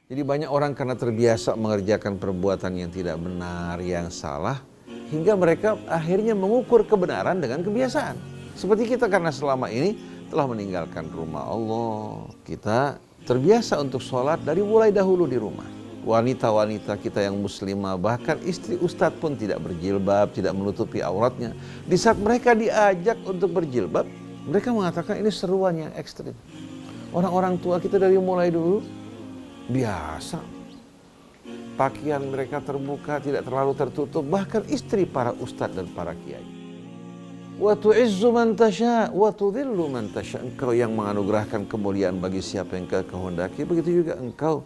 Jadi banyak orang karena terbiasa mengerjakan perbuatan yang tidak benar, yang salah, hingga mereka akhirnya mengukur kebenaran dengan kebiasaan. Seperti kita karena selama ini telah meninggalkan rumah Allah, kita terbiasa untuk sholat dari mulai dahulu di rumah. Wanita-wanita kita yang muslimah, bahkan istri ustadz pun tidak berjilbab, tidak menutupi auratnya. Di saat mereka diajak untuk berjilbab, mereka mengatakan ini seruan yang ekstrim. Orang-orang tua kita dari mulai dulu biasa, pakaian mereka terbuka, tidak terlalu tertutup. Bahkan istri para ustadz dan para kiai. Wa tu'izzu man tasha' wa tudhillu man tasha'. Engkau yang menganugerahkan kemuliaan bagi siapa yang kau kehendaki, begitu juga engkau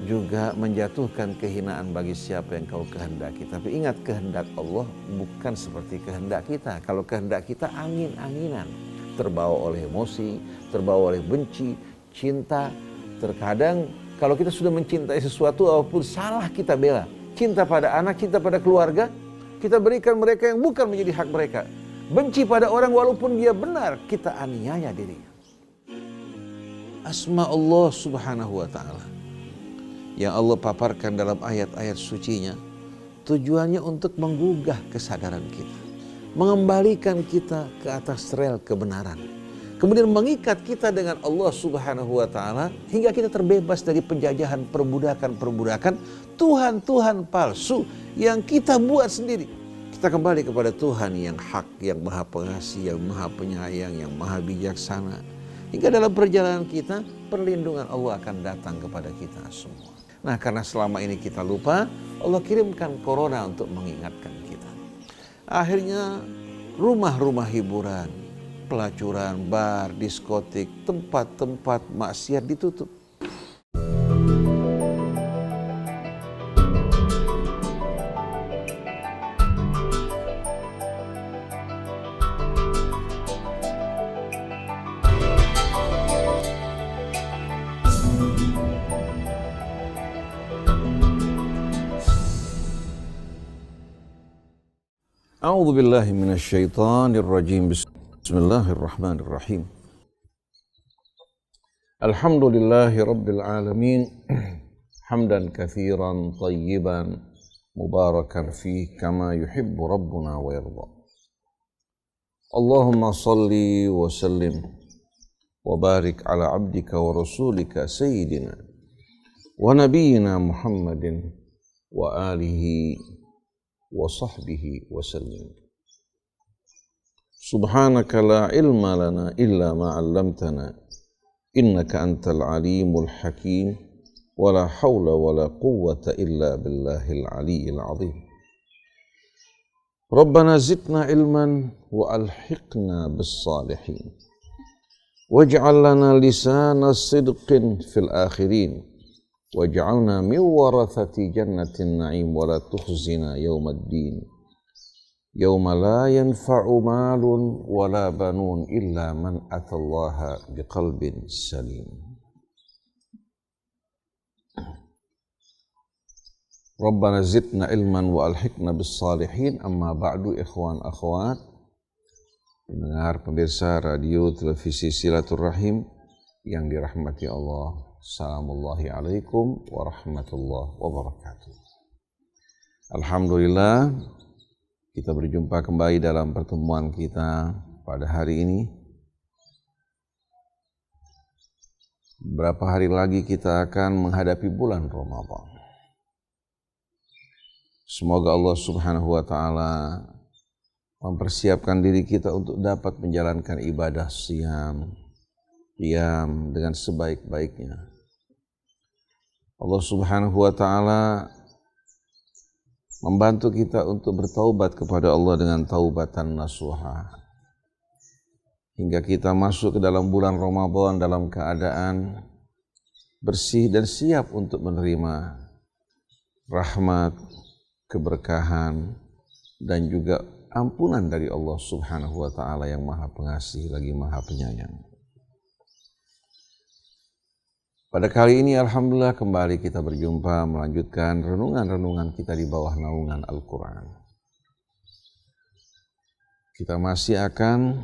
juga menjatuhkan kehinaan bagi siapa yang kau kehendaki. Tapi ingat, kehendak Allah bukan seperti kehendak kita. Kalau kehendak kita angin-anginan, terbawa oleh emosi, terbawa oleh benci, cinta. Terkadang kalau kita sudah mencintai sesuatu, apapun salah kita bela. Cinta pada anak, cinta pada keluarga, kita berikan mereka yang bukan menjadi hak mereka. Benci pada orang walaupun dia benar, kita aniaya dirinya. Asma Allah subhanahu wa ta'ala yang Allah paparkan dalam ayat-ayat sucinya, tujuannya untuk menggugah kesadaran kita, mengembalikan kita ke atas rel kebenaran, kemudian mengikat kita dengan Allah subhanahu wa ta'ala hingga kita terbebas dari penjajahan perbudakan-perbudakan Tuhan-Tuhan palsu yang kita buat sendiri. Kita kembali kepada Tuhan yang hak, yang maha pengasih, yang maha penyayang, yang maha bijaksana. Hingga dalam perjalanan kita, perlindungan Allah akan datang kepada kita semua. Nah, karena selama ini kita lupa, Allah kirimkan corona untuk mengingatkan kita. Akhirnya rumah-rumah hiburan, pelacuran, bar, diskotik, tempat-tempat maksiat ditutup. A'udzu billahi minasyaitonir rajim. Bismillahirrahmanirrahim. Alhamdulillahi rabbil alamin. Hamdan katsiran tayyiban mubarakan fihi kama yuhibbu rabbuna wa yarda. Allahumma salli wa sallim wa barik ala abdika wa rasulika sayyidina wa nabiyyina Muhammadin wa alihi wa sahbihi wa sallim. Subhanaka la ilma lana illa ma 'allamtana innaka antal alimul hakim wa la hawla wa la quwwata illa billahil aliyyil azim. Rabbana zidna ilman wa alhiqna bis salihin waj'al lana lisana sidqin fil akhirin waj'alna min warathati jannatin na'im wa la tukhzina yawmaddin yawma la yanfa'u malun wa la banun illa man atallaha biqalbin salim. Rabbana zidna ilman wa alhiqna bis salihin. Amma ba'du, ikhwan akhwat, pendengar pemirsa radio televisi Silaturrahim yang dirahmati Allah. Assalamullahi alaikum warahmatullahi wabarakatuh. Alhamdulillah, kita berjumpa kembali dalam pertemuan kita pada hari ini. Beberapa hari lagi kita akan menghadapi bulan Ramadan. Semoga Allah subhanahu wa ta'ala mempersiapkan diri kita untuk dapat menjalankan ibadah siyam, qiyam dengan sebaik-baiknya. Allah subhanahu wa ta'ala membantu kita untuk bertaubat kepada Allah dengan taubatan nasuha. Hingga kita masuk ke dalam bulan Ramadan dalam keadaan bersih dan siap untuk menerima rahmat, keberkahan, dan juga ampunan dari Allah subhanahu wa ta'ala yang maha pengasih lagi maha penyayang. Pada kali ini alhamdulillah kembali kita berjumpa melanjutkan renungan-renungan kita di bawah naungan Al-Quran. Kita masih akan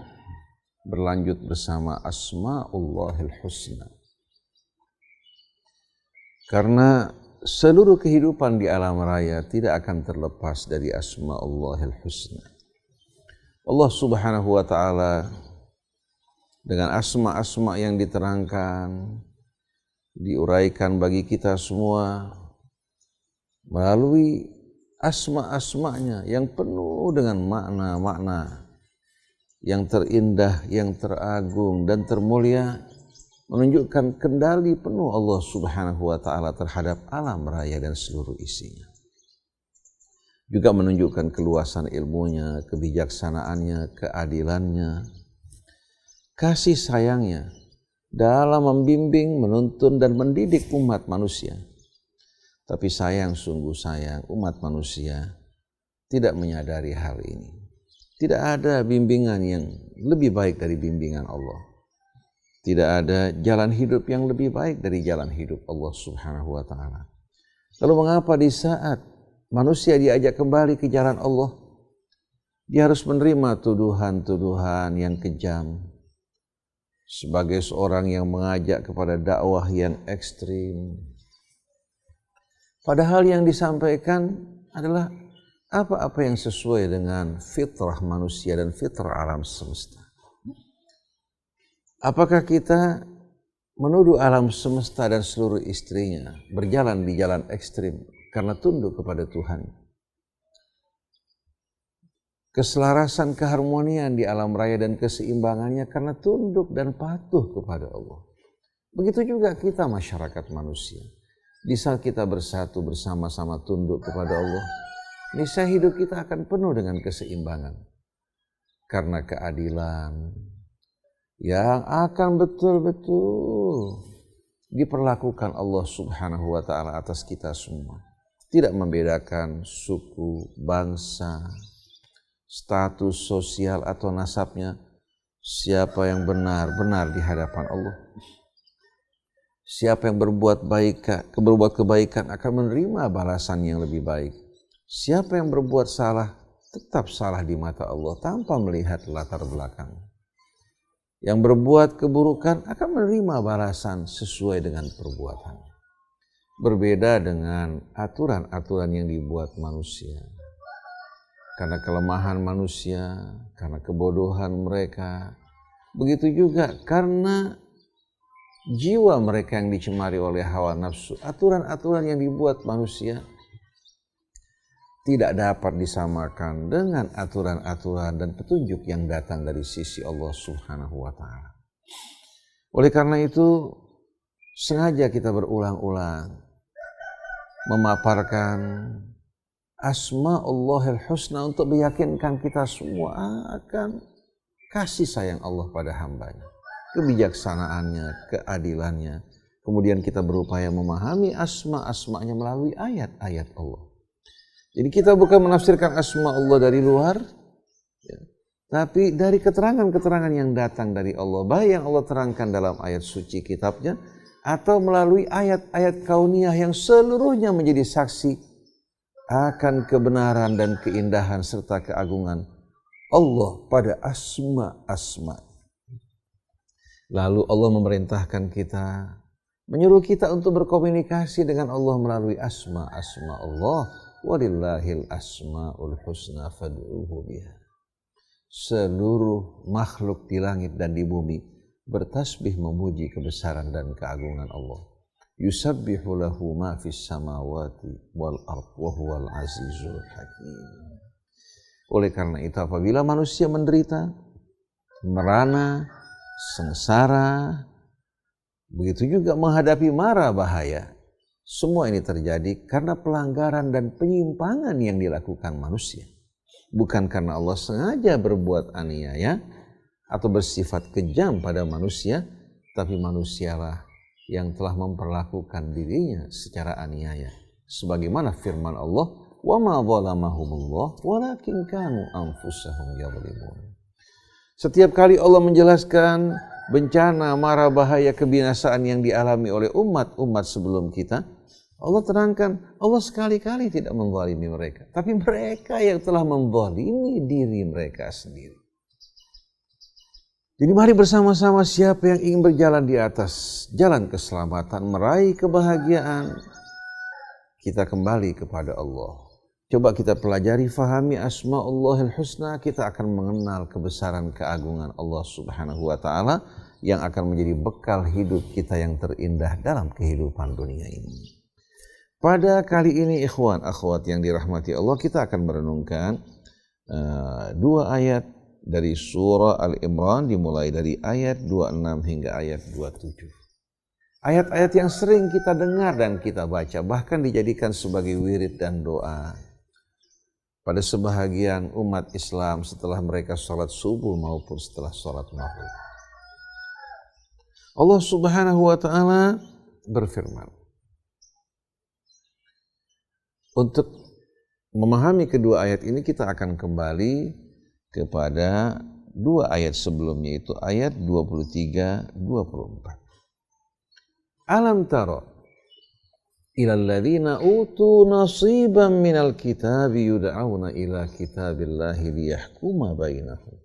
berlanjut bersama Asma'ullahil Husna. Karena seluruh kehidupan di alam raya tidak akan terlepas dari asma'ullahil husna. Allah subhanahu wa ta'ala dengan asma-asma yang diterangkan, diuraikan bagi kita semua melalui asma-asmanya yang penuh dengan makna-makna yang terindah, yang teragung dan termulia, menunjukkan kendali penuh Allah subhanahu wa ta'ala terhadap alam raya dan seluruh isinya. Juga menunjukkan keluasan ilmunya, kebijaksanaannya, keadilannya, kasih sayangnya dalam membimbing, menuntun dan mendidik umat manusia. Tapi sayang, sungguh sayang, umat manusia tidak menyadari hal ini. Tidak ada bimbingan yang lebih baik dari bimbingan Allah. Tidak ada jalan hidup yang lebih baik dari jalan hidup Allah subhanahu wa ta'ala. Lalu mengapa di saat manusia diajak kembali ke jalan Allah, dia harus menerima tuduhan-tuduhan yang kejam sebagai seorang yang mengajak kepada dakwah yang ekstrim? Padahal yang disampaikan adalah apa-apa yang sesuai dengan fitrah manusia dan fitrah alam semesta. Apakah kita menuduh alam semesta dan seluruh istrinya berjalan di jalan ekstrim karena tunduk kepada Tuhan? Keselarasan, keharmonian di alam raya dan keseimbangannya karena tunduk dan patuh kepada Allah. Begitu juga kita masyarakat manusia. Di saat kita bersatu bersama-sama tunduk kepada Allah, niscaya hidup kita akan penuh dengan keseimbangan. Karena keadilan yang akan betul-betul diperlakukan Allah subhanahu wa ta'ala atas kita semua. Tidak membedakan suku, bangsa, status sosial atau nasabnya. Siapa yang benar-benar di hadapan Allah, siapa yang berbuat kebaikan akan menerima balasan yang lebih baik. Siapa yang berbuat salah tetap salah di mata Allah tanpa melihat latar belakang. Yang berbuat keburukan akan menerima balasan sesuai dengan perbuatannya. Berbeda dengan aturan-aturan yang dibuat manusia. Karena kelemahan manusia, karena kebodohan mereka. Begitu juga karena jiwa mereka yang dicemari oleh hawa nafsu. Aturan-aturan yang dibuat manusia tidak dapat disamakan dengan aturan-aturan dan petunjuk yang datang dari sisi Allah subhanahu wa ta'ala. Oleh karena itu, sengaja kita berulang-ulang memaparkan asma'ullahil husna untuk meyakinkan kita semua akan kasih sayang Allah pada hambanya, kebijaksanaannya, keadilannya. Kemudian kita berupaya memahami asma-asma'nya melalui ayat-ayat Allah. Jadi kita bukan menafsirkan asma Allah dari luar, ya, tapi dari keterangan-keterangan yang datang dari Allah, baik yang Allah terangkan dalam ayat suci kitabnya, atau melalui ayat-ayat kauniyah yang seluruhnya menjadi saksi akan kebenaran dan keindahan serta keagungan Allah pada asma-asma. Lalu Allah memerintahkan kita, menyuruh kita untuk berkomunikasi dengan Allah melalui asma-asma Allah. Walillahil asma'ul husna fad'uhu biha. Seluruh makhluk di langit dan di bumi bertasbih memuji kebesaran dan keagungan Allah. Yusabbihu lahu ma fis samawati wal ard wa huwal azizul hakim. Oleh karena itu apabila manusia menderita, merana, sengsara, begitu juga menghadapi mara bahaya, semua ini terjadi karena pelanggaran dan penyimpangan yang dilakukan manusia. Bukan karena Allah sengaja berbuat aniaya atau bersifat kejam pada manusia, tapi manusialah yang telah memperlakukan dirinya secara aniaya. Sebagaimana firman Allah, وَمَا ظَلَمَهُمُ اللَّهُ وَلَكِنْ كَانُوا أَنفُسَهُمْ يَظْلِمُونَ. Setiap kali Allah menjelaskan bencana, mara bahaya, kebinasaan yang dialami oleh umat-umat sebelum kita, Allah terangkan, Allah sekali-kali tidak menzalimi mereka. Tapi mereka yang telah menzalimi diri mereka sendiri. Jadi mari bersama-sama siapa yang ingin berjalan di atas jalan keselamatan, meraih kebahagiaan, kita kembali kepada Allah. Coba kita pelajari, fahami asma'ullahil husna, kita akan mengenal kebesaran keagungan Allah Subhanahu wa ta'ala yang akan menjadi bekal hidup kita yang terindah dalam kehidupan dunia ini. Pada kali ini ikhwan akhwat yang dirahmati Allah, kita akan merenungkan dua ayat dari surah Al-Imran, dimulai dari ayat 26 hingga ayat 27. Ayat-ayat yang sering kita dengar dan kita baca, bahkan dijadikan sebagai wirid dan doa pada sebahagian umat Islam setelah mereka sholat subuh maupun setelah sholat maghrib. Allah Subhanahu wa ta'ala berfirman. Untuk memahami kedua ayat ini kita akan kembali kepada dua ayat sebelumnya, itu ayat 23-24. Alam tara ilal ladzina utu nasiban minal kitabi yud'auna ila kitabillahi liyahkuma bainahum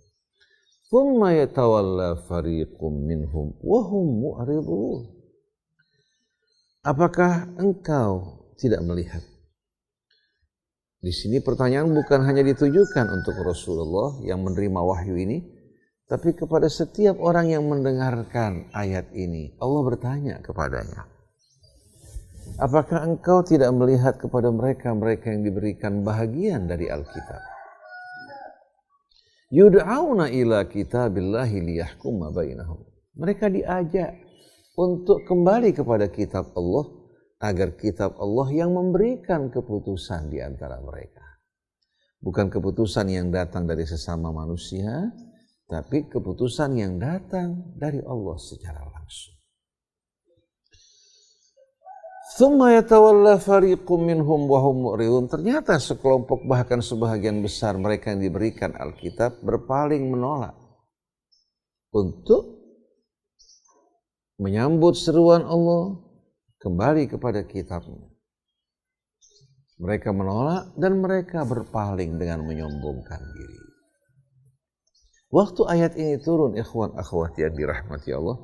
thumma yatawalla fariqum minhum wa hum mu'ridun. Apakah engkau tidak melihat? Di sini pertanyaan bukan hanya ditujukan untuk Rasulullah yang menerima wahyu ini, tapi kepada setiap orang yang mendengarkan ayat ini. Allah bertanya kepadanya, apakah engkau tidak melihat kepada mereka yang diberikan bahagian dari Alkitab? Yud'auna ila kitabillahi liyahkuma bainahum. Mereka diajak untuk kembali kepada kitab Allah, agar kitab Allah yang memberikan keputusan di antara mereka. Bukan keputusan yang datang dari sesama manusia, tapi keputusan yang datang dari Allah secara langsung. Tsumma yatawalla fariqum minhum wa hum mu'ridun. Ternyata sekelompok, bahkan sebahagian besar mereka yang diberikan Alkitab berpaling menolak untuk menyambut seruan Allah, kembali kepada kitabnya. Mereka menolak dan mereka berpaling dengan menyombongkan diri. Waktu ayat ini turun, ikhwan akhwat yang dirahmati Allah,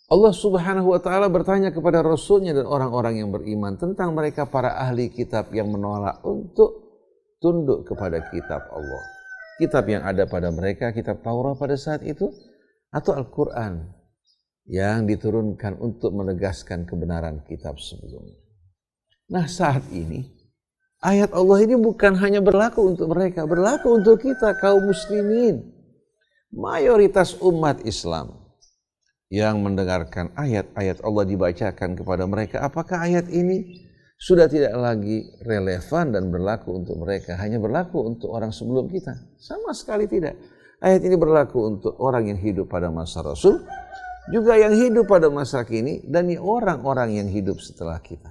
Allah Subhanahu wa ta'ala bertanya kepada Rasulnya dan orang-orang yang beriman tentang mereka para ahli kitab yang menolak untuk tunduk kepada kitab Allah. Kitab yang ada pada mereka, kitab Taurat pada saat itu, atau Al-Quran yang diturunkan untuk menegaskan kebenaran kitab sebelumnya. Nah, saat ini ayat Allah ini bukan hanya berlaku untuk mereka, berlaku untuk kita kaum muslimin, mayoritas umat Islam yang mendengarkan ayat-ayat Allah dibacakan kepada mereka. Apakah ayat ini sudah tidak lagi relevan dan berlaku untuk mereka, hanya berlaku untuk orang sebelum kita? Sama sekali tidak. Ayat ini berlaku untuk orang yang hidup pada masa Rasul, juga yang hidup pada masa kini, dan orang-orang yang hidup setelah kita.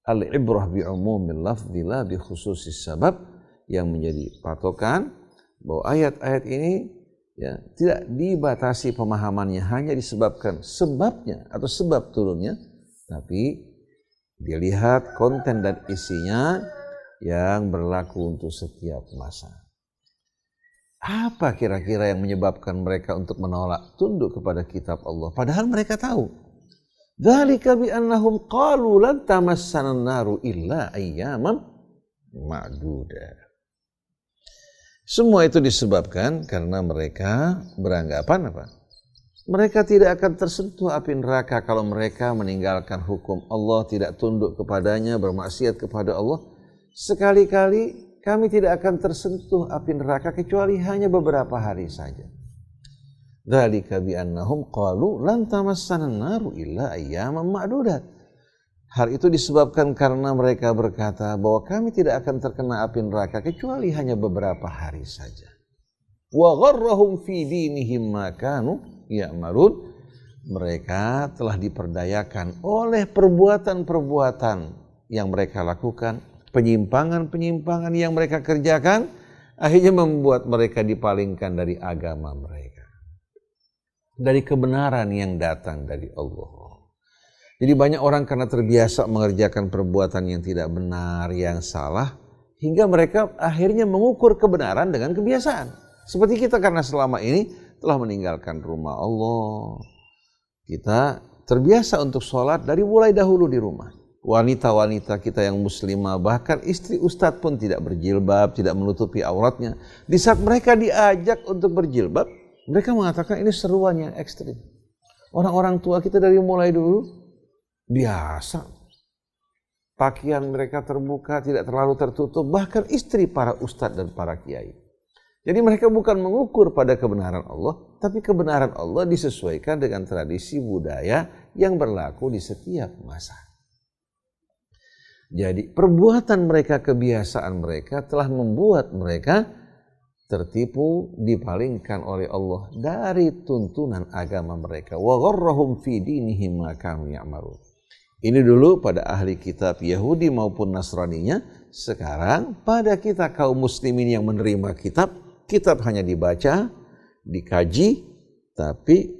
Al-ibrah bi'umumil lafzi la bi khususis sabab, yang menjadi patokan bahwa ayat-ayat ini ya tidak dibatasi pemahamannya hanya disebabkan sebabnya atau sebab turunnya, tapi dilihat konten dan isinya yang berlaku untuk setiap masa. Apa kira-kira yang menyebabkan mereka untuk menolak tunduk kepada kitab Allah? Padahal mereka tahu. Dzalika bi annahum qalu lan tamassana an-naru illa ayyaman ma'duda. Semua itu disebabkan karena mereka beranggapan apa? Mereka tidak akan tersentuh api neraka kalau mereka meninggalkan hukum Allah, tidak tunduk kepadanya, bermaksiat kepada Allah. Sekali-kali kami tidak akan tersentuh api neraka kecuali hanya beberapa hari saja. Dzalika bi annahum qalu lan tamassana an-naru illa ayyaman ma'dudat. Hal itu disebabkan karena mereka berkata bahwa kami tidak akan terkena api neraka kecuali hanya beberapa hari saja. Wa gharrahum fi dinihim ma kanu ya'malun. Mereka telah diperdayakan oleh perbuatan-perbuatan yang mereka lakukan, penyimpangan-penyimpangan yang mereka kerjakan, akhirnya membuat mereka dipalingkan dari agama mereka, dari kebenaran yang datang dari Allah. Jadi banyak orang karena terbiasa mengerjakan perbuatan yang tidak benar, yang salah, hingga mereka akhirnya mengukur kebenaran dengan kebiasaan. Seperti kita karena selama ini telah meninggalkan rumah Allah. Kita terbiasa untuk sholat dari mulai dahulu di rumah. Wanita-wanita kita yang muslimah, bahkan istri ustadz pun tidak berjilbab, tidak menutupi auratnya. Di saat mereka diajak untuk berjilbab, mereka mengatakan ini seruan yang ekstrim. Orang-orang tua kita dari mulai dulu biasa. Pakaian mereka terbuka, tidak terlalu tertutup, bahkan istri para ustadz dan para kiai. Jadi mereka bukan mengukur pada kebenaran Allah, tapi kebenaran Allah disesuaikan dengan tradisi budaya yang berlaku di setiap masa. Jadi perbuatan mereka, kebiasaan mereka telah membuat mereka tertipu, dipalingkan oleh Allah dari tuntunan agama mereka. Wa gharrahum fi dinihim ma kanu ya'malun. Ini dulu pada ahli kitab Yahudi maupun Nasraninya. Sekarang pada kita kaum muslimin yang menerima kitab hanya dibaca, dikaji, tapi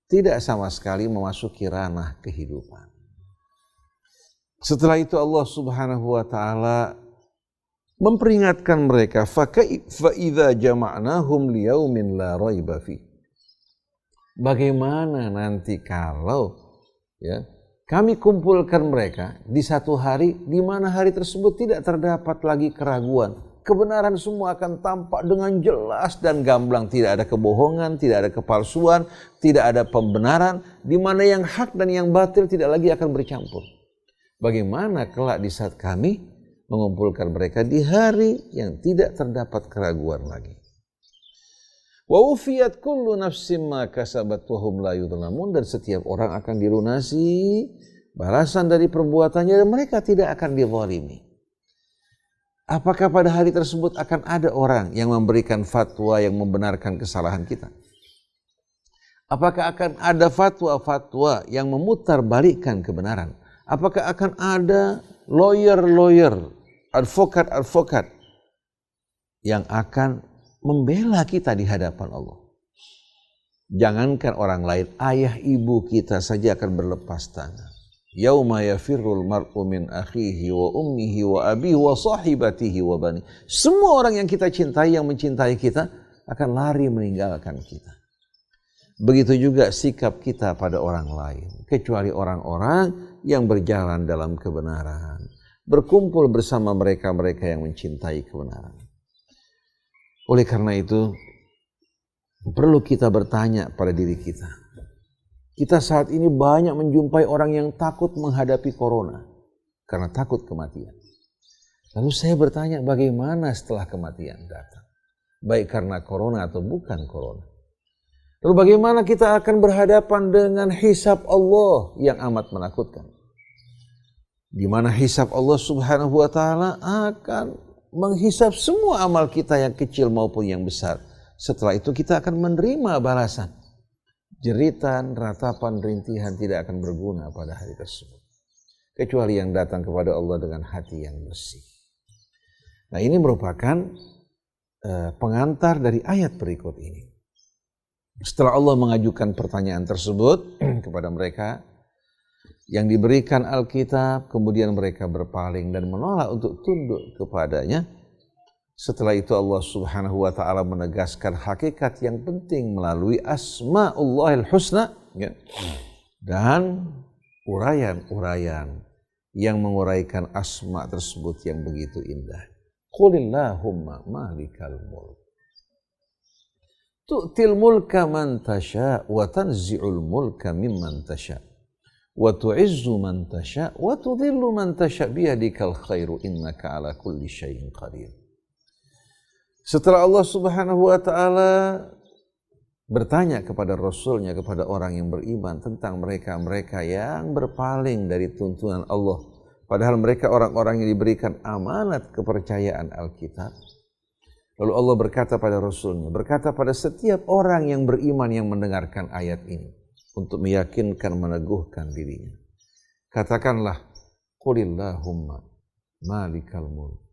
tidak sama sekali memasuki ranah kehidupan. Setelah itu Allah Subhanahu wa taala memperingatkan mereka, fa idza jama'nahum liyaumin la raiba fi. Bagaimana nanti kalau kami kumpulkan mereka di satu hari di mana hari tersebut tidak terdapat lagi keraguan. Kebenaran semua akan tampak dengan jelas dan gamblang. Tidak ada kebohongan, tidak ada kepalsuan, tidak ada pembenaran. Di mana yang hak dan yang batil tidak lagi akan bercampur. Bagaimana kelak di saat kami mengumpulkan mereka di hari yang tidak terdapat keraguan lagi. Wa ufiyat kullu nafsim ma kasabat wa hum la yudhlamun. Dan setiap orang akan dilunasi balasan dari perbuatannya dan mereka tidak akan dizalimi. Apakah pada hari tersebut akan ada orang yang memberikan fatwa yang membenarkan kesalahan kita? Apakah akan ada fatwa-fatwa yang memutarbalikkan kebenaran? Apakah akan ada lawyer-lawyer, advokat-advokat yang akan membela kita di hadapan Allah? Jangankan orang lain, ayah ibu kita saja akan berlepas tangan. Yauma yafirrul mar'u min akhihi wa ummihi wa abihi wa sahibatihi wa bani. Semua orang yang kita cintai, yang mencintai kita akan lari meninggalkan kita. Begitu juga sikap kita pada orang lain, kecuali orang-orang yang berjalan dalam kebenaran, berkumpul bersama mereka-mereka yang mencintai kebenaran. Oleh karena itu, perlu kita bertanya pada diri kita. Kita saat ini banyak menjumpai orang yang takut menghadapi corona karena takut kematian. Lalu saya bertanya, bagaimana setelah kematian datang? Baik karena corona atau bukan corona. Lalu bagaimana kita akan berhadapan dengan hisab Allah yang amat menakutkan? Di mana hisab Allah Subhanahu wa taala akan menghisab semua amal kita yang kecil maupun yang besar. Setelah itu kita akan menerima balasan. Jeritan, ratapan, rintihan tidak akan berguna pada hari tersebut. Kecuali yang datang kepada Allah dengan hati yang bersih. Nah, ini merupakan pengantar dari ayat berikut ini. Setelah Allah mengajukan pertanyaan tersebut kepada mereka yang diberikan Alkitab, kemudian mereka berpaling dan menolak untuk tunduk kepadanya. Setelah itu Allah Subhanahu wa taala menegaskan hakikat yang penting melalui Asmaullahil Husna dan uraian-uraian yang menguraikan asma tersebut yang begitu indah. Qulillahumma malikal mulk tu'til mulka man tasha wa tanzi'ul mulka mimman tasha wa tu'izzu man tasha wa tudhillu man tasha biyadikal khairu innaka ala kulli syai'in qadir. Setelah Allah Subhanahu wa taala bertanya kepada Rasulnya, kepada orang yang beriman tentang mereka-mereka yang berpaling dari tuntunan Allah, padahal mereka orang-orang yang diberikan amanat kepercayaan Alkitab. Lalu Allah berkata pada Rasulnya, berkata pada setiap orang yang beriman yang mendengarkan ayat ini untuk meyakinkan, meneguhkan dirinya. Katakanlah, Qulillahumma malikal mulk.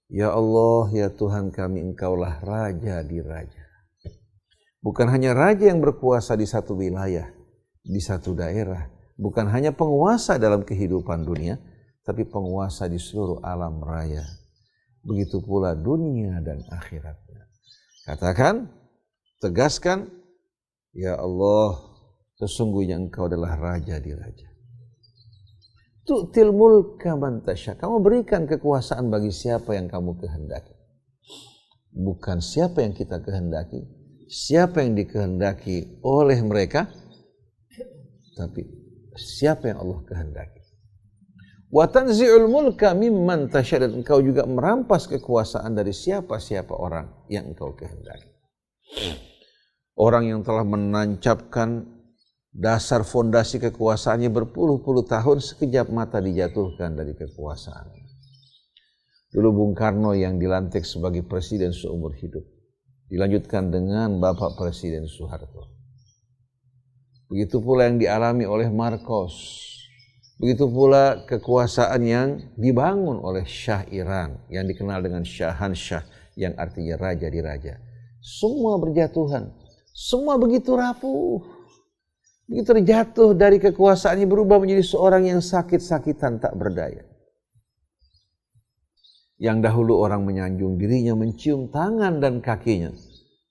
Ya Allah, ya Tuhan kami, Engkaulah Raja di Raja. Bukan hanya Raja yang berkuasa di satu wilayah, di satu daerah. Bukan hanya penguasa dalam kehidupan dunia, tapi penguasa di seluruh alam raya. Begitu pula dunia dan akhiratnya. Katakan, tegaskan, ya Allah, sesungguhnya Engkau adalah Raja di Raja. Tu'til mulka man tasya. Kamu berikan kekuasaan bagi siapa yang kamu kehendaki. Bukan siapa yang kita kehendaki, siapa yang dikehendaki oleh mereka, tapi siapa yang Allah kehendaki. Wa tanzi'ul mulka mimman tasya, dan Engkau juga merampas kekuasaan dari siapa-siapa orang yang Engkau kehendaki. Orang yang telah menancapkan dasar fondasi kekuasaannya berpuluh-puluh tahun, sekejap mata dijatuhkan dari kekuasaan. Dulu Bung Karno yang dilantik sebagai presiden seumur hidup, dilanjutkan dengan Bapak Presiden Soeharto. Begitu pula yang dialami oleh Marcos. Begitu pula kekuasaan yang dibangun oleh Shah Iran, yang dikenal dengan Syahansyah, yang artinya raja di raja. Semua berjatuhan, semua begitu rapuh. Begitu terjatuh dari kekuasaannya, berubah menjadi seorang yang sakit-sakitan tak berdaya. Yang dahulu orang menyanjung dirinya, mencium tangan dan kakinya,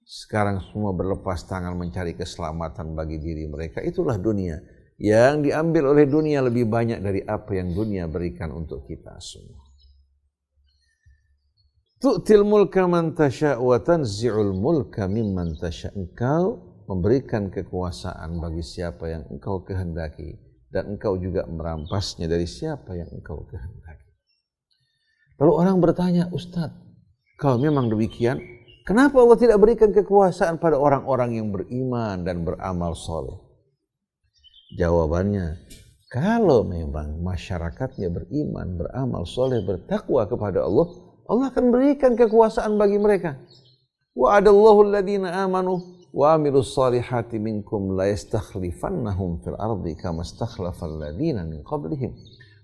sekarang semua berlepas tangan mencari keselamatan bagi diri mereka. Itulah dunia. Yang diambil oleh dunia lebih banyak dari apa yang dunia berikan untuk kita semua. Tu'til mulka man tasya wa tanzi'ul mulka mimman tasya. Engkau memberikan kekuasaan bagi siapa yang Engkau kehendaki, dan Engkau juga merampasnya dari siapa yang Engkau kehendaki. Lalu orang bertanya, Ustadz, kalau memang demikian, kenapa Allah tidak berikan kekuasaan pada orang-orang yang beriman dan beramal soleh? Jawabannya, kalau memang masyarakatnya beriman, beramal soleh, bertakwa kepada Allah, Allah akan berikan kekuasaan bagi mereka. Wa'adallahu alladhina amanu wa amilus salihati minkum la yastakhlifannahum fil ardi kama istakhlafal ladzina min qablihim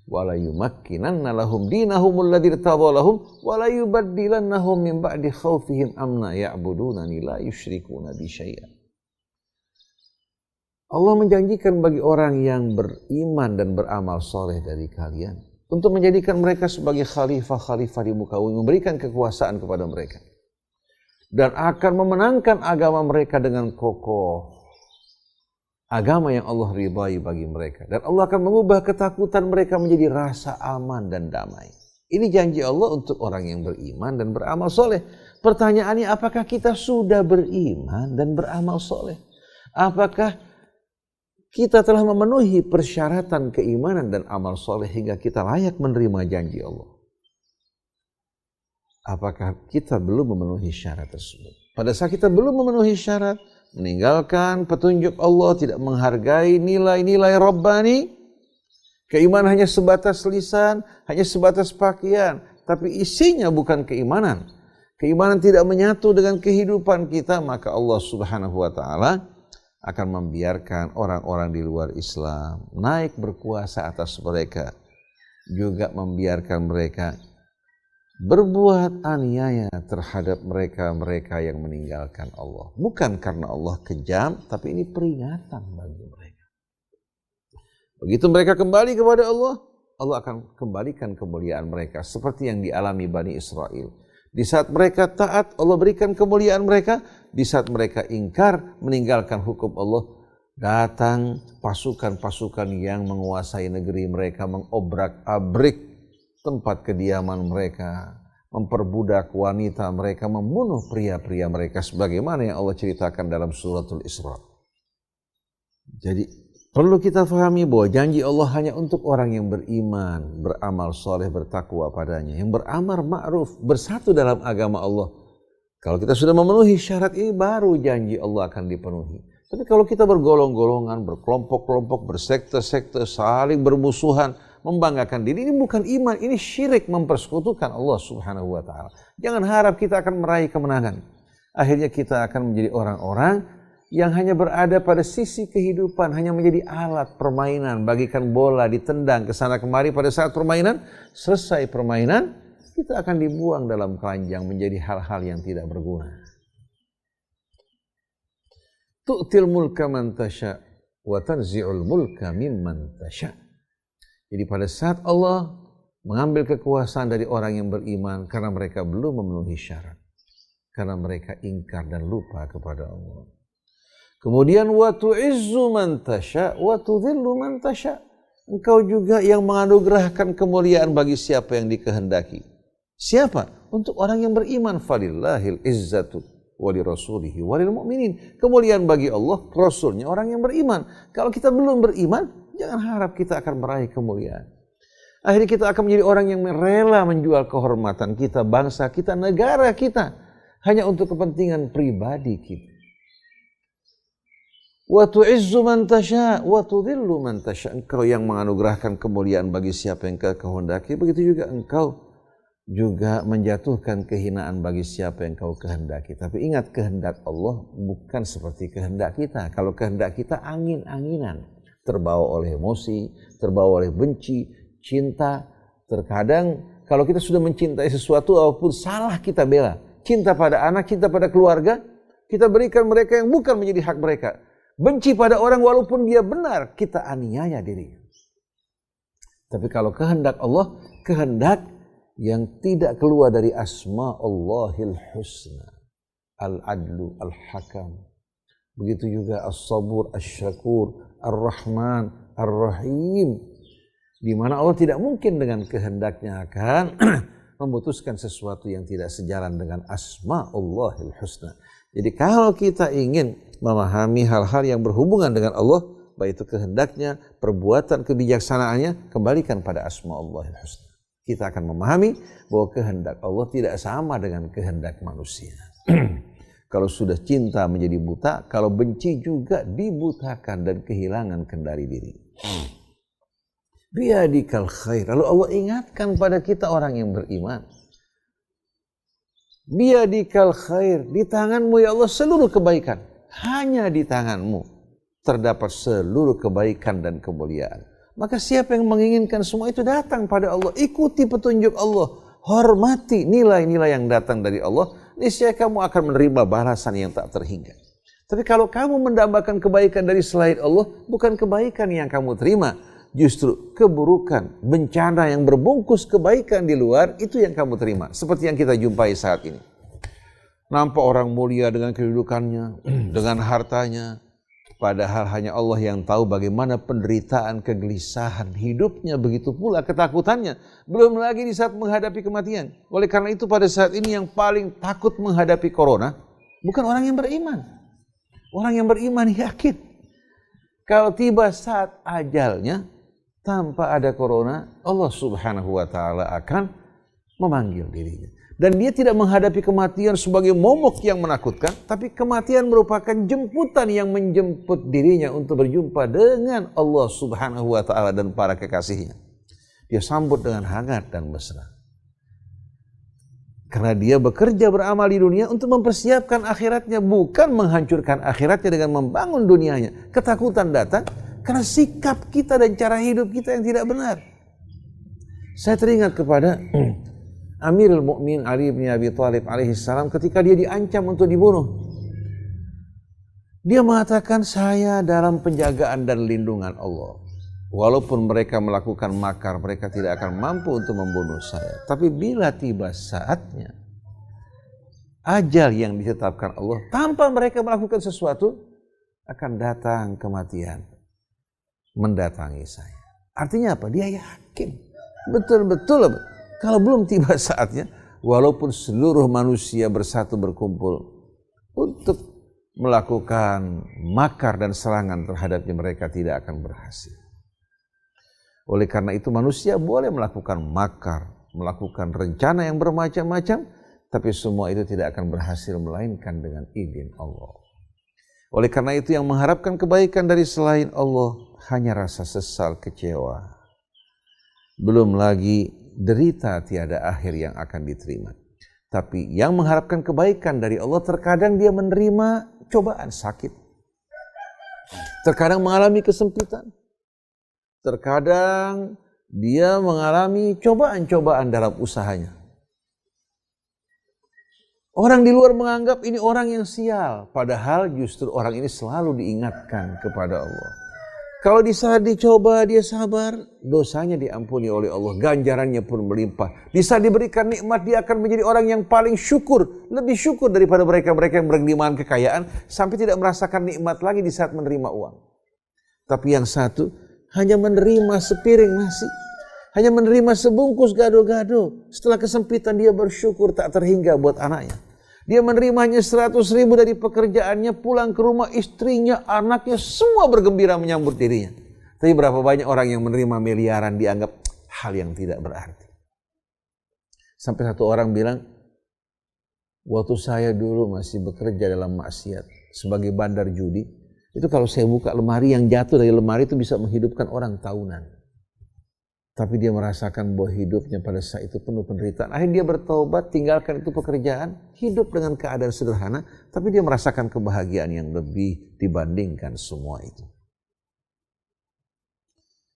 wa la yumakkinanna lahum dinahum alladzi irtadha lahum wa la yubaddilannahum min ba'di khaufihim amna ya'budunani la yusyrikuna bi syai'a. Allah menjanjikan bagi orang yang beriman dan beramal soleh dari kalian untuk menjadikan mereka sebagai khalifah-khalifah di muka bumi, memberikan kekuasaan kepada mereka, dan akan memenangkan agama mereka dengan kokoh. Agama yang Allah ridhai bagi mereka. Dan Allah akan mengubah ketakutan mereka menjadi rasa aman dan damai. Ini janji Allah untuk orang yang beriman dan beramal soleh. Pertanyaannya, apakah kita sudah beriman dan beramal soleh? Apakah kita telah memenuhi persyaratan keimanan dan amal soleh hingga kita layak menerima janji Allah? Apakah kita belum memenuhi syarat tersebut? Pada saat kita belum memenuhi syarat, meninggalkan petunjuk Allah, tidak menghargai nilai-nilai Rabbani, keimanan hanya sebatas lisan, hanya sebatas pakaian, tapi isinya bukan keimanan. Keimanan tidak menyatu dengan kehidupan kita, maka Allah Subhanahu wa Ta'ala akan membiarkan orang-orang di luar Islam naik berkuasa atas mereka, juga membiarkan mereka berbuat aniaya terhadap mereka-mereka yang meninggalkan Allah. Bukan karena Allah kejam, tapi ini peringatan bagi mereka. Begitu mereka kembali kepada Allah, Allah akan kembalikan kemuliaan mereka seperti yang dialami Bani Israel. Di saat mereka taat, Allah berikan kemuliaan mereka. Di saat mereka ingkar, meninggalkan hukum Allah, datang pasukan-pasukan yang menguasai negeri mereka, mengobrak-abrik tempat kediaman mereka, memperbudak wanita mereka, membunuh pria-pria mereka, sebagaimana yang Allah ceritakan dalam suratul Isra. Jadi perlu kita fahami bahwa janji Allah hanya untuk orang yang beriman, beramal soleh, bertakwa padanya, yang beramar ma'ruf, bersatu dalam agama Allah. Kalau kita sudah memenuhi syarat ini, baru janji Allah akan dipenuhi. Tapi kalau kita bergolong-golongan, berkelompok-kelompok, bersekte-sekte, saling bermusuhan, membanggakan diri, ini bukan iman, ini syirik, mempersekutukan Allah Subhanahu wa Ta'ala. Jangan harap kita akan meraih kemenangan. Akhirnya kita akan menjadi orang-orang yang hanya berada pada sisi kehidupan, hanya menjadi alat permainan, bagikan bola, ditendang ke sana kemari. Pada saat permainan, selesai permainan, kita akan dibuang dalam keranjang menjadi hal-hal yang tidak berguna. Tu'til mulka man tasya wa tanzi'ul mulka mimman tasya. Jadi pada saat Allah mengambil kekuasaan dari orang yang beriman karena mereka belum memenuhi syarat, karena mereka ingkar dan lupa kepada Allah. Kemudian wa tu'izzu man tasya wa tudhillu man tasya. Engkau juga yang menganugerahkan kemuliaan bagi siapa yang dikehendaki. Siapa? Untuk orang yang beriman. Falillahil izzatu wali rasulihi walil mu'minin. Kemuliaan bagi Allah, Rasulnya, orang yang beriman. Kalau kita belum beriman, jangan harap kita akan meraih kemuliaan. Akhirnya kita akan menjadi orang yang rela menjual kehormatan kita, bangsa kita, negara kita, hanya untuk kepentingan pribadi kita. Wa tu'izzu man tasya wa tudhillu man tasya. Engkau yang menganugerahkan kemuliaan bagi siapa yang kau kehendaki, begitu juga engkau juga menjatuhkan kehinaan bagi siapa yang kau kehendaki. Tapi ingat, kehendak Allah bukan seperti kehendak kita. Kalau kehendak kita angin-anginan, terbawa oleh emosi, terbawa oleh benci, cinta. Terkadang kalau kita sudah mencintai sesuatu, apapun salah kita bela. Cinta pada anak, cinta pada keluarga, kita berikan mereka yang bukan menjadi hak mereka. Benci pada orang walaupun dia benar, kita aniaya dirinya. Tapi kalau kehendak Allah, kehendak yang tidak keluar dari asma Allahil husna, al-adlu, al-hakam. Begitu juga as-sabur, as-syakur, ar-rahman, ar-rahim. Di mana Allah tidak mungkin dengan kehendaknya akan memutuskan sesuatu yang tidak sejalan dengan asma Allahil husna. Jadi kalau kita ingin memahami hal-hal yang berhubungan dengan Allah, baik itu kehendaknya, perbuatan, kebijaksanaannya, kembalikan pada asma Allahil husna. Kita akan memahami bahwa kehendak Allah tidak sama dengan kehendak manusia. Kalau sudah cinta menjadi buta, kalau benci juga dibutakan dan kehilangan kendali diri. Biadikal khair. Lalu Allah ingatkan pada kita orang yang beriman. Biadikal khair. Di tanganmu ya Allah seluruh kebaikan. Hanya di tanganmu terdapat seluruh kebaikan dan kemuliaan. Maka siapa yang menginginkan semua itu datang pada Allah. Ikuti petunjuk Allah. Hormati nilai-nilai yang datang dari Allah. Niscaya kamu akan menerima balasan yang tak terhingga. Tapi kalau kamu mendambakan kebaikan dari selain Allah, bukan kebaikan yang kamu terima. Justru keburukan, bencana yang berbungkus kebaikan di luar, itu yang kamu terima. Seperti yang kita jumpai saat ini. Nampak orang mulia dengan kedudukannya, dengan hartanya. Padahal hanya Allah yang tahu bagaimana penderitaan, kegelisahan hidupnya, begitu pula ketakutannya. Belum lagi di saat menghadapi kematian. Oleh karena itu pada saat ini yang paling takut menghadapi corona, bukan orang yang beriman. Orang yang beriman yakin. Kalau tiba saat ajalnya, tanpa ada corona, Allah subhanahu wa ta'ala akan memanggil dirinya. Dan dia tidak menghadapi kematian sebagai momok yang menakutkan, tapi kematian merupakan jemputan yang menjemput dirinya untuk berjumpa dengan Allah subhanahu wa ta'ala dan para kekasihnya. Dia sambut dengan hangat dan mesra. Karena dia bekerja beramal di dunia untuk mempersiapkan akhiratnya, bukan menghancurkan akhiratnya dengan membangun dunianya. Ketakutan datang karena sikap kita dan cara hidup kita yang tidak benar. Saya teringat kepada Amirul Mukminin Ali bin Abi Thalib alaihi salam ketika dia diancam untuk dibunuh. Dia mengatakan, saya dalam penjagaan dan lindungan Allah. Walaupun mereka melakukan makar, mereka tidak akan mampu untuk membunuh saya. Tapi bila tiba saatnya, ajal yang ditetapkan Allah, tanpa mereka melakukan sesuatu, akan datang kematian mendatangi saya. Artinya apa? Dia yakin betul-betul kalau belum tiba saatnya, walaupun seluruh manusia bersatu berkumpul untuk melakukan makar dan serangan terhadapnya, mereka tidak akan berhasil. Oleh karena itu manusia boleh melakukan makar, melakukan rencana yang bermacam-macam, tapi semua itu tidak akan berhasil melainkan dengan izin Allah. Oleh karena itu yang mengharapkan kebaikan dari selain Allah hanya rasa sesal, kecewa. Belum lagi derita tiada akhir yang akan diterima. Tapi yang mengharapkan kebaikan dari Allah, terkadang dia menerima cobaan, sakit. Terkadang mengalami kesempitan. Terkadang dia mengalami cobaan-cobaan dalam usahanya. Orang di luar menganggap ini orang yang sial, padahal justru orang ini selalu diingatkan kepada Allah. Kalau di saat dicoba dia sabar, dosanya diampuni oleh Allah, ganjarannya pun melimpah. Di saat diberikan nikmat dia akan menjadi orang yang paling syukur, lebih syukur daripada mereka-mereka yang bergelimangan kekayaan sampai tidak merasakan nikmat lagi di saat menerima uang. Tapi yang satu hanya menerima sepiring nasi, hanya menerima sebungkus gado-gado. Setelah kesempitan dia bersyukur tak terhingga buat anaknya. Dia menerimanya 100.000 dari pekerjaannya, pulang ke rumah istrinya, anaknya, semua bergembira menyambut dirinya. Tapi berapa banyak orang yang menerima miliaran dianggap hal yang tidak berarti. Sampai satu orang bilang, waktu saya dulu masih bekerja dalam maksiat sebagai bandar judi, itu kalau saya buka lemari, yang jatuh dari lemari itu bisa menghidupkan orang tahunan. Tapi dia merasakan bahwa hidupnya pada saat itu penuh penderitaan. Akhirnya dia bertaubat, tinggalkan itu pekerjaan, hidup dengan keadaan sederhana, tapi dia merasakan kebahagiaan yang lebih dibandingkan semua itu.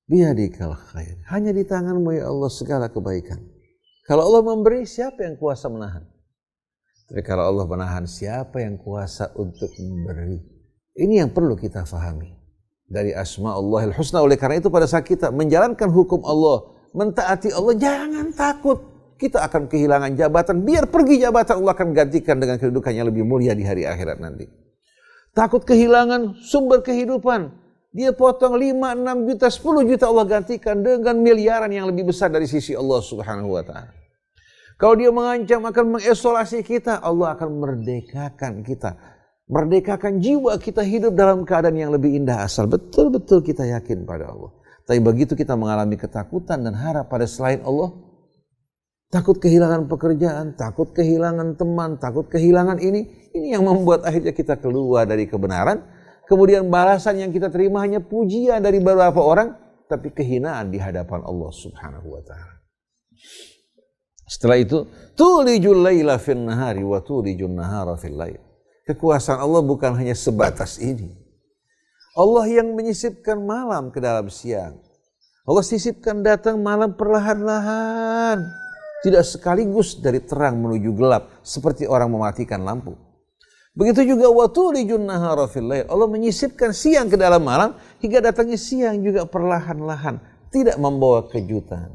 Biyadikal khair. Hanya di tanganmu ya Allah segala kebaikan. Kalau Allah memberi, siapa yang kuasa menahan? Tapi kalau Allah menahan, siapa yang kuasa untuk memberi? Ini yang perlu kita fahami. Dari asma'ullahil husna. Oleh karena itu pada saat kita menjalankan hukum Allah, mentaati Allah, jangan takut kita akan kehilangan jabatan. Biar pergi jabatan, Allah akan gantikan dengan kedudukan yang lebih mulia di hari akhirat nanti. Takut kehilangan sumber kehidupan, dia potong 5, 6 juta, 10 juta, Allah gantikan dengan miliaran yang lebih besar dari sisi Allah subhanahu wa ta'ala. Kalau dia mengancam akan mengisolasi kita, Allah akan merdekakan kita. Merdekakan jiwa kita hidup dalam keadaan yang lebih indah asal betul-betul kita yakin pada Allah. Tapi begitu kita mengalami ketakutan dan harap pada selain Allah, takut kehilangan pekerjaan, takut kehilangan teman, takut kehilangan ini yang membuat akhirnya kita keluar dari kebenaran. Kemudian balasan yang kita terima hanya pujian dari beberapa orang, tapi kehinaan di hadapan Allah subhanahu wa ta'ala. Setelah itu, tulijul laila fin nahari wa tulijun nahara fil lail. Kekuasaan Allah bukan hanya sebatas ini. Allah yang menyisipkan malam ke dalam siang. Allah sisipkan datang malam perlahan-lahan. Tidak sekaligus dari terang menuju gelap seperti orang mematikan lampu. Begitu juga wa tulijun nahara fil lail. Allah menyisipkan siang ke dalam malam hingga datangnya siang juga perlahan-lahan, tidak membawa kejutan.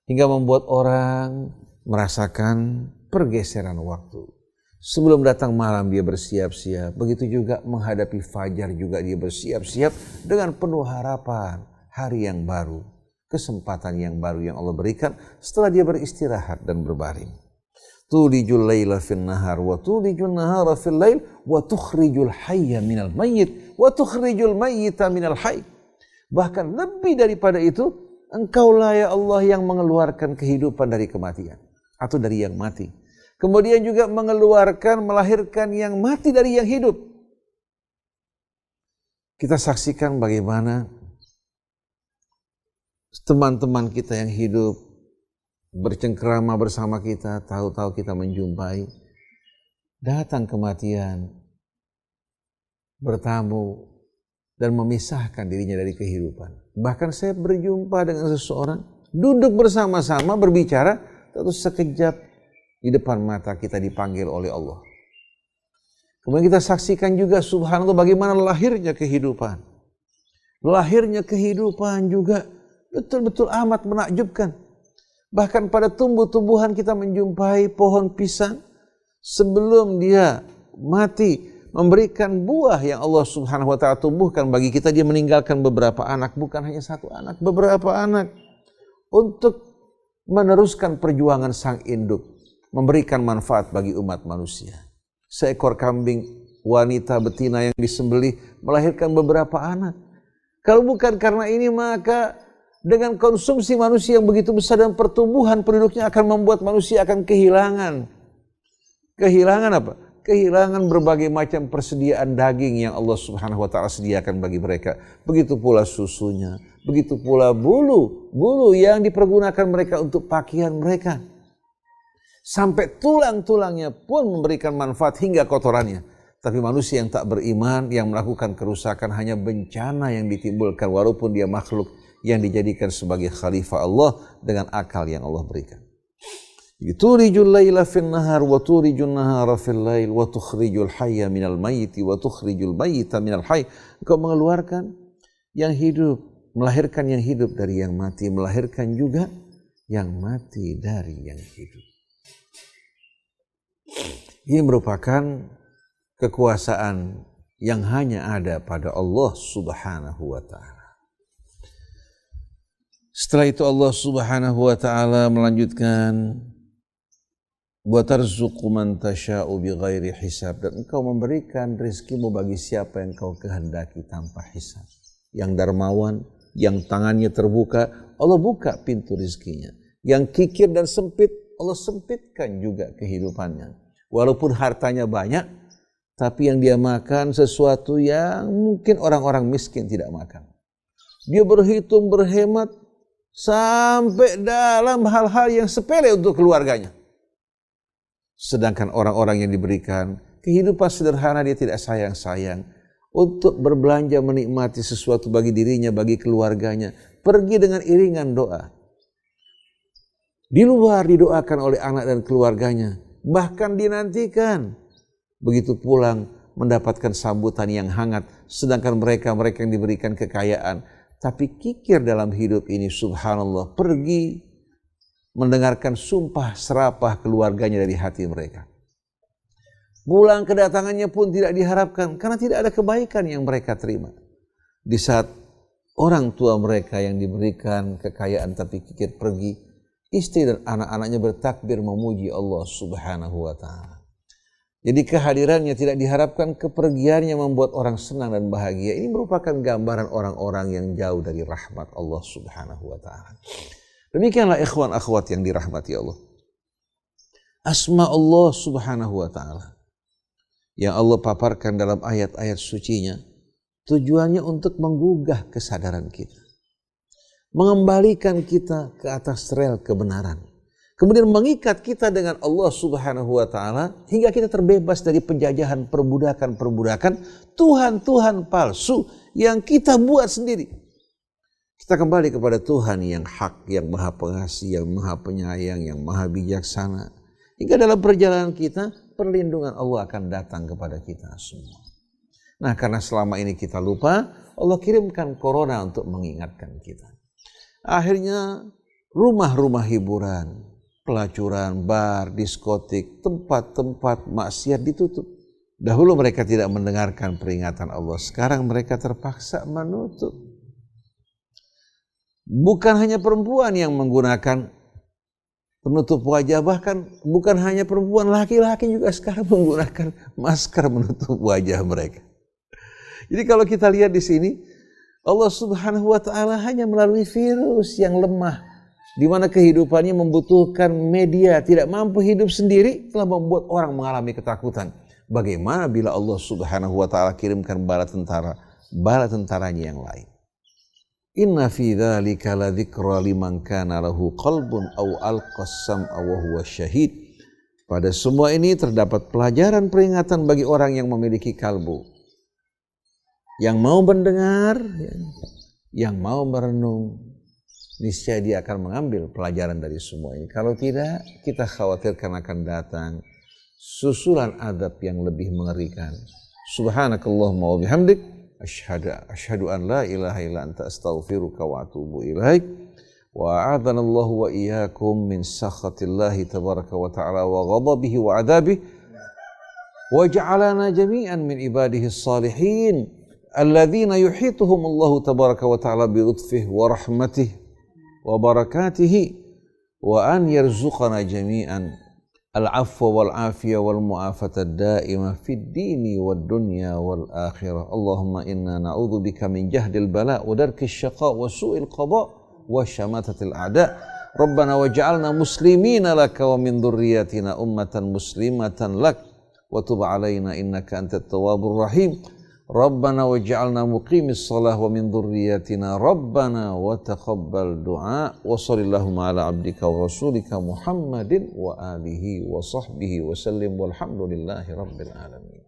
Hingga membuat orang merasakan pergeseran waktu. Sebelum datang malam dia bersiap-siap. Begitu juga menghadapi fajar juga dia bersiap-siap dengan penuh harapan. Hari yang baru, kesempatan yang baru yang Allah berikan setelah dia beristirahat dan berbaring. Tulijul laila fin nahar wa tulijul nahara fil lail wa tukhrijul hayya minal mayyit wa tukhrijul mayyita minal hayy. Bahkan lebih daripada itu, Engkaulah ya Allah yang mengeluarkan kehidupan dari kematian atau dari yang mati. Kemudian juga mengeluarkan, melahirkan yang mati dari yang hidup. Kita saksikan bagaimana teman-teman kita yang hidup bercengkerama bersama kita, tahu-tahu kita menjumpai, datang kematian, bertamu, dan memisahkan dirinya dari kehidupan. Bahkan saya berjumpa dengan seseorang, duduk bersama-sama berbicara, terus sekejap di depan mata kita dipanggil oleh Allah. Kemudian kita saksikan juga subhanallah bagaimana lahirnya kehidupan. Lahirnya kehidupan juga betul-betul amat menakjubkan. Bahkan pada tumbuh-tumbuhan kita menjumpai pohon pisang sebelum dia mati memberikan buah yang Allah subhanahu wa ta'ala tumbuhkan bagi kita. Dia meninggalkan beberapa anak, bukan hanya satu anak, beberapa anak untuk meneruskan perjuangan sang induk, memberikan manfaat bagi umat manusia. Seekor kambing wanita betina yang disembelih melahirkan beberapa anak. Kalau bukan karena ini, maka dengan konsumsi manusia yang begitu besar dan pertumbuhan penduduknya akan membuat manusia akan kehilangan apa? Kehilangan berbagai macam persediaan daging yang Allah subhanahu wa ta'ala sediakan bagi mereka. Begitu pula susunya, begitu pula bulu yang dipergunakan mereka untuk pakaian mereka. Sampai tulang-tulangnya pun memberikan manfaat hingga kotorannya. Tapi manusia yang tak beriman, yang melakukan kerusakan, hanya bencana yang ditimbulkan walaupun dia makhluk yang dijadikan sebagai khalifah Allah dengan akal yang Allah berikan. Tulijul laila fin nahar wa tulijul nahara fil lail wa tukhrijul hayya minal mayyiti wa tukhrijul mayyita minal hayy. Engkau mengeluarkan yang hidup, melahirkan yang hidup dari yang mati, melahirkan juga yang mati dari yang hidup. Ini merupakan kekuasaan yang hanya ada pada Allah Subhanahu wa ta'ala. Setelah itu Allah Subhanahu wa ta'ala melanjutkan, wa tarzuqu man tasha'u bighairi hisab, dan engkau memberikan rezekimu bagi siapa yang engkau kehendaki tanpa hisab. Yang dermawan, yang tangannya terbuka, Allah buka pintu rezekinya. Yang kikir dan sempit, Allah sempitkan juga kehidupannya. Walaupun hartanya banyak, tapi yang dia makan sesuatu yang mungkin orang-orang miskin tidak makan. Dia berhitung, berhemat, sampai dalam hal-hal yang sepele untuk keluarganya. Sedangkan orang-orang yang diberikan kehidupan sederhana, dia tidak sayang-sayang untuk berbelanja, menikmati sesuatu bagi dirinya, bagi keluarganya. Pergi dengan iringan doa. Di luar didoakan oleh anak dan keluarganya. Bahkan dinantikan. Begitu pulang mendapatkan sambutan yang hangat. Sedangkan mereka yang diberikan kekayaan, tapi kikir dalam hidup ini, subhanallah, pergi mendengarkan sumpah serapah keluarganya dari hati mereka. Pulang kedatangannya pun tidak diharapkan karena tidak ada kebaikan yang mereka terima. Di saat orang tua mereka yang diberikan kekayaan tapi kikir pergi, istri dan anak-anaknya bertakbir memuji Allah Subhanahu wa ta'ala. Jadi kehadirannya tidak diharapkan, kepergiannya membuat orang senang dan bahagia. Ini merupakan gambaran orang-orang yang jauh dari rahmat Allah Subhanahu wa ta'ala. Demikianlah ikhwan akhwat yang dirahmati Allah. Asma Allah Subhanahu wa ta'ala yang Allah paparkan dalam ayat-ayat sucinya, tujuannya untuk menggugah kesadaran kita, mengembalikan kita ke atas rel kebenaran, kemudian mengikat kita dengan Allah Subhanahu wa ta'ala hingga kita terbebas dari penjajahan perbudakan Tuhan-Tuhan palsu yang kita buat sendiri. Kita kembali kepada Tuhan yang hak, yang maha pengasih, yang maha penyayang, yang maha bijaksana. Hingga dalam perjalanan kita, perlindungan Allah akan datang kepada kita semua. Nah, karena selama ini kita lupa, Allah kirimkan corona untuk mengingatkan kita. Akhirnya rumah-rumah hiburan, pelacuran, bar, diskotik, tempat-tempat maksiat ditutup. Dahulu mereka tidak mendengarkan peringatan Allah, sekarang mereka terpaksa menutup. Bukan hanya perempuan yang menggunakan penutup wajah, bahkan bukan hanya perempuan, laki-laki juga sekarang menggunakan masker menutup wajah mereka. Jadi kalau kita lihat di sini, Allah Subhanahu wa ta'ala hanya melalui virus yang lemah, di mana kehidupannya membutuhkan media, tidak mampu hidup sendiri, telah membuat orang mengalami ketakutan. Bagaimana bila Allah Subhanahu wa ta'ala kirimkan bala tentaranya yang lain? Inna fi dzalika ladzikra liman kana lahu qalbun aw alqas sam'a wa huwa syahid. Pada semua ini terdapat pelajaran peringatan bagi orang yang memiliki kalbu, yang mau mendengar, yang mau merenung. Niscaya dia akan mengambil pelajaran dari semua ini. Kalau tidak, kita khawatirkan akan datang susulan adab yang lebih mengerikan. Subhanakallahumma wa bihamdik, asyhadu an la ilaha illa anta astaghfiruka wa atubu ilaik. Wa a'adhanallahu wa iyyakum min sakhatillahi tabaraka wa ta'ala wa ghadabihi wa adabihi. Wa ja'alana jami'an min ibadihi salihin alladzina yuhituhum Allahu tabaraka wa ta'ala bi lutfihi wa rahmatihi wa barakatihi, wa an yarzuqana jami'an al-'afwa wal 'afiyah wal mu'afata ad-da'imah fid dini wad dunya wal akhirah. Allahumma inna na'udzubika min jahdil bala' wa darkis syaqa' wa su'il qada' wa syamatatil a'da'. Rabbana waj'alna muslimina laka wa min dhurriyyatina ummatan muslimatan lak wa tub 'alaina innaka antat tawwabur rahim. Rabbana waj'alna muqimis shalah wa min dhurriyyatina Rabbana wa taqabbal du'a. Wa sallallahu ala abdika wa rasulika Muhammadin wa alihi wa sahbihi wa sallim walhamdulillahi rabbil alamin.